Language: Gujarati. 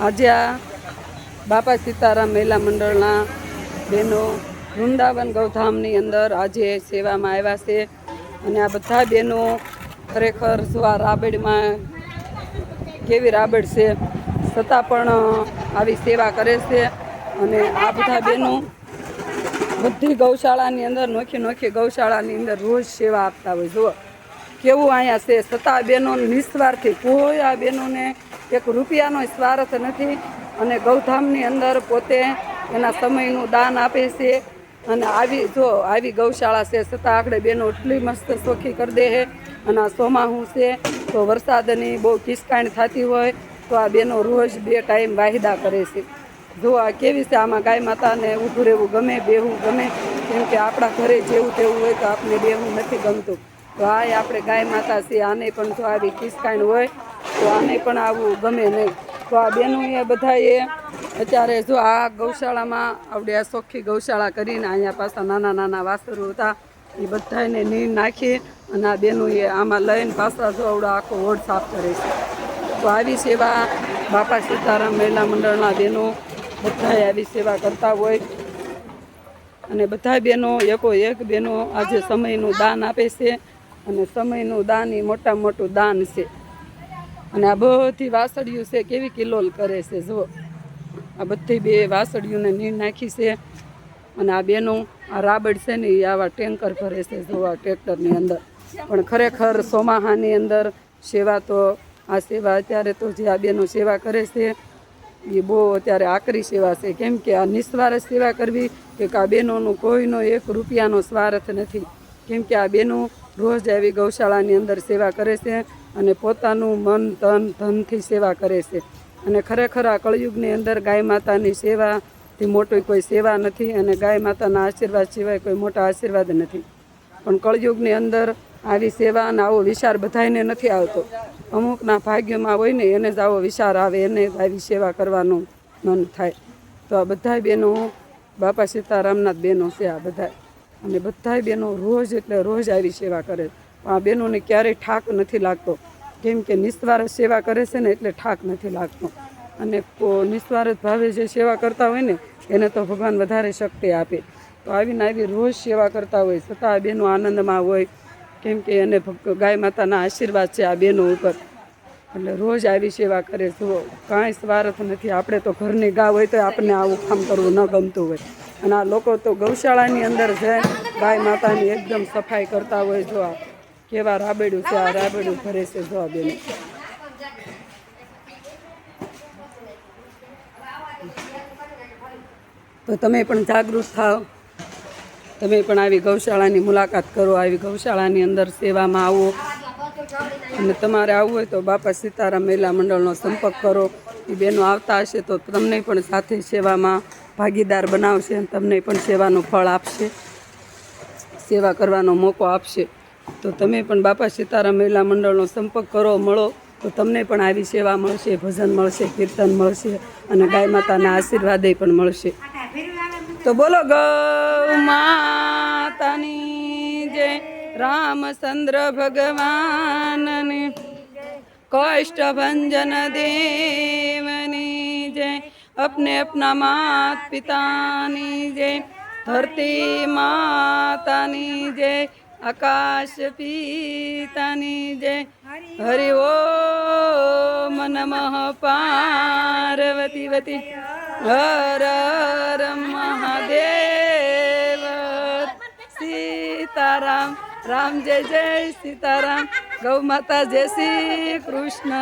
આજે આ બાપા સીતારામ મહિલા મંડળના બહેનો વૃંદાવન ગૌધામની અંદર આજે સેવામાં આવ્યા છે અને આ બધા બહેનો ખરેખર શું આ રાબેડમાં કેવી રાબેડ છે છતાં પણ આવી સેવા કરે છે. અને આ બધા બહેનો બધી ગૌશાળાની અંદર નોખી ગૌશાળાની અંદર રોજ સેવા આપતા હોય. જુઓ કેવું અહીંયા છે, છતાં બહેનો નિસ્વાર્થી, કોઈ આ બહેનોને એક રૂપિયાનો સ્વાર્થ નથી અને ગૌધામની અંદર પોતે એના સમયનું દાન આપે છે. અને આવી ગૌશાળા છે છતાં આપણે બહેનો એટલી મસ્ત ચોખ્ખી કરી દે છે. અને આ ચોમાસું છે તો વરસાદની બહુ કિસકાણ થતી હોય તો આ બહેનો રોજ 2 ટાઈમ વાહિદા કરે છે. જો આ કેવી છે, આમાં ગાય માતાને ઊભું રહેવું ગમે, બેહવું ગમે, કેમ કે આપણા ઘરે જેવું તેવું હોય તો આપણે બેહવું નથી ગમતું. તો આ આપણે ગાય માતા છે, આને પણ જો આવી કિસકાણ હોય તો આને પણ આવું ગમે નહીં. તો આ બહેનોએ બધાએ અત્યારે જો આ ગૌશાળામાં આપણે આ ચોખ્ખી ગૌશાળા કરીને અહીંયા પાછા નાના વાસરો હતા એ બધાને નીર નાખી અને આ બહેનોએ આમાં લઈને પાછા જો આવડો આખો વોર્ડ સાફ કરે છે. તો આવી સેવા બાપા સીતારામ મહિલા મંડળના બહેનો બધાએ આવી સેવા કરતા હોય અને બધા બહેનો એક બહેનો આજે સમયનું દાન આપે છે અને સમયનું દાન એ મોટામાં મોટું દાન છે. અને આ બધી વાસળીઓ છે કેવી કિલોલ કરે છે. જુઓ આ બધી 2 વાસળીઓને નીર નાખી છે અને આ બહેનો આ રાબડ છે ને એ આવા ટેન્કર ભરે છે. જો આ ટ્રેક્ટરની અંદર પણ ખરેખર ચોમાહાની અંદર સેવા તો આ સેવા અત્યારે તો જે આ બહેનો સેવા કરે છે એ બહુ અત્યારે આકરી સેવા છે. કેમ કે આ નિસ્વાર્થ સેવા કરવી કે આ બહેનોનું કોઈનો 1 રૂપિયાનો સ્વાર્થ નથી. કેમ કે આ બહેનો રોજ આવી ગૌશાળાની અંદર સેવા કરે છે અને પોતાનું મન તન ધનથી સેવા કરે છે. અને ખરેખર આ કળયુગની અંદર ગાય માતાની સેવાથી મોટી કોઈ સેવા નથી અને ગાય માતાના આશીર્વાદ સિવાય કોઈ મોટા આશીર્વાદ નથી. પણ કળયુગની અંદર આવી સેવા અને આવો વિચાર બધાને નથી આવતો. અમુકના ભાગ્યમાં હોય ને એને જ આવો વિચાર આવે, એને જ આવી સેવા કરવાનું મન થાય. તો આ બધા બહેનો બાપા સીતારામના જ બહેનો છે આ બધા. અને બધા બહેનો રોજ એટલે રોજ આવી સેવા કરે. આ બહેનોને ક્યારેય ઠાક નથી લાગતો. કેમ કે નિસ્વાર્થ સેવા કરે છે ને એટલે ઠાક નથી લાગતો. અને નિસ્વાર્થ ભાવે જે સેવા કરતા હોય ને એને તો ભગવાન વધારે શક્તિ આપે. તો આવી રોજ સેવા કરતા હોય છતાં આ બહેનો આનંદમાં હોય. કેમ કે એને ગાય માતાના આશીર્વાદ છે આ બહેનો ઉપર. એટલે રોજ આવી સેવા કરે. જુઓ કાંઈ સ્વાર્થ નથી. આપણે તો ઘરની ગા હોય તો આપણને આવું કામ કરવું ન ગમતું હોય અને આ લોકો તો ગૌશાળાની અંદર જાય ગાય માતાની એકદમ સફાઈ કરતા હોય. જો આ કેવા રાબેડું છે, આ રાબેડું ભરે છે. જો આ બેનો તો તમે પણ જાગૃત થાઓ, તમે પણ આવી ગૌશાળાની મુલાકાત કરો, આવી ગૌશાળાની અંદર સેવામાં આવો. અને તમારે આવવું હોય તો બાપા સીતારામ મહિલા મંડળનો સંપર્ક કરો. એ બહેનો આવતા હશે તો તમને પણ સાથે સેવામાં ભાગીદાર બનાવશે અને તમને પણ સેવાનું ફળ આપશે, સેવા કરવાનો મોકો આપશે. તો તમે પણ બાપા સીતારામ મહિલા મંડળનો સંપર્ક કરો, મળો તો તમને પણ આવી સેવા મળશે, ભજન મળશે, કીર્તન મળશે અને ગાય માતાના આશીર્વાદે પણ મળશે. તો બોલો ગૌ માતાની જય, રામચંદ્ર ભગવાનની, કષ્ટ ભંજન દેવની જય, अपने अपना मात पिताની જય, ધરતી માતાની જય, આકાશ પિતાની જય. હરિ ઓમ નમઃ પાર્વતી વતી હર હર મહાદેવ. સીતારામ રામ જય જય સીતારામ. ગૌ માતા જય શ્રી કૃષ્ણ.